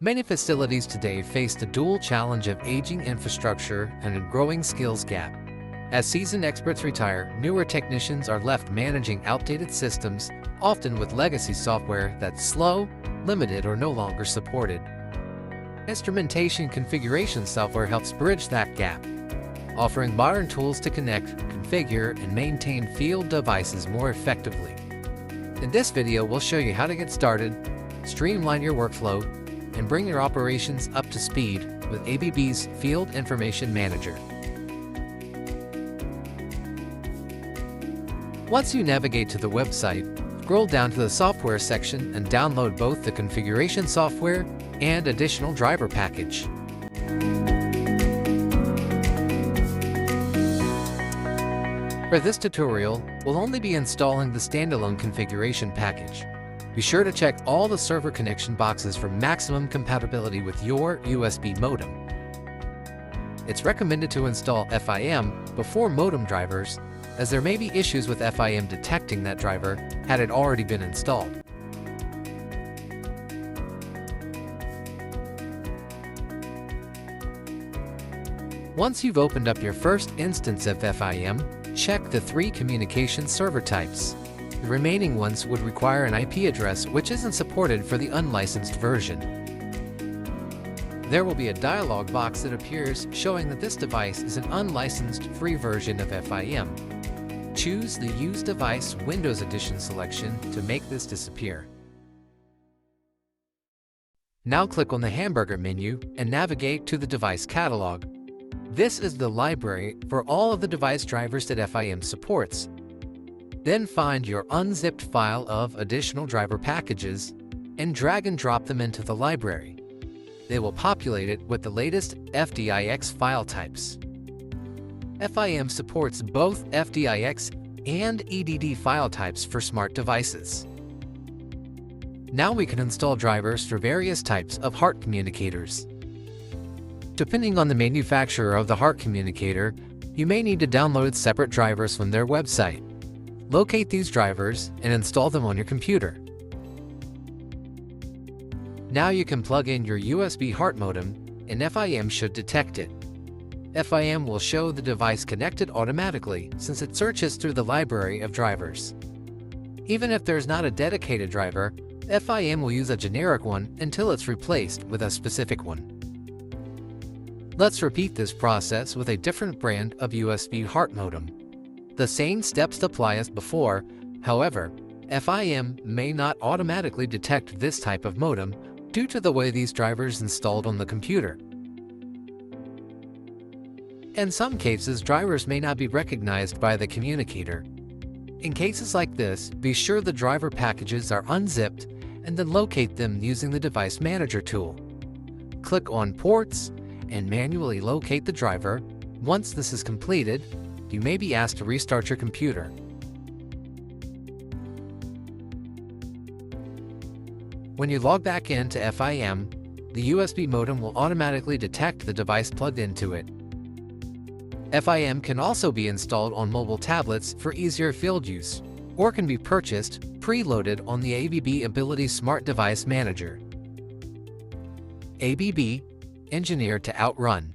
Many facilities today face the dual challenge of aging infrastructure and a growing skills gap. As seasoned experts retire, newer technicians are left managing outdated systems, often with legacy software that's slow, limited, or no longer supported. Instrumentation configuration software helps bridge that gap, offering modern tools to connect, configure, and maintain field devices more effectively. In this video, we'll show you how to get started, streamline your workflow, and bring your operations up to speed with ABB's Field Information Manager. Once you navigate to the website, scroll down to the software section and download both the configuration software and additional driver package. For this tutorial, we'll only be installing the standalone configuration package. Be sure to check all the server connection boxes for maximum compatibility with your USB modem. It's recommended to install FIM before modem drivers, as there may be issues with FIM detecting that driver had it already been installed. Once you've opened up your first instance of FIM, check the 3 communication server types. The remaining ones would require an IP address which isn't supported for the unlicensed version. There will be a dialog box that appears showing that this device is an unlicensed free version of FIM. Choose the Use Device Windows Edition selection to make this disappear. Now click on the hamburger menu and navigate to the device catalog. This is the library for all of the device drivers that FIM supports. Then find your unzipped file of additional driver packages and drag and drop them into the library. They will populate it with the latest FDIX file types. FIM supports both FDIX and EDD file types for smart devices. Now we can install drivers for various types of HART communicators. Depending on the manufacturer of the HART communicator, you may need to download separate drivers from their website. Locate these drivers and install them on your computer. Now you can plug in your USB HART modem and FIM should detect it. FIM will show the device connected automatically since it searches through the library of drivers. Even if there's not a dedicated driver, FIM will use a generic one until it's replaced with a specific one. Let's repeat this process with a different brand of USB HART modem. The same steps apply as before, however, FIM may not automatically detect this type of modem due to the way these drivers installed on the computer. In some cases, drivers may not be recognized by the communicator. In cases like this, be sure the driver packages are unzipped and then locate them using the Device Manager tool. Click on Ports and manually locate the driver. Once this is completed, you may be asked to restart your computer. When you log back into FIM, the USB modem will automatically detect the device plugged into it. FIM can also be installed on mobile tablets for easier field use, or can be purchased preloaded on the ABB Ability Smart Device Manager. ABB, engineered to outrun.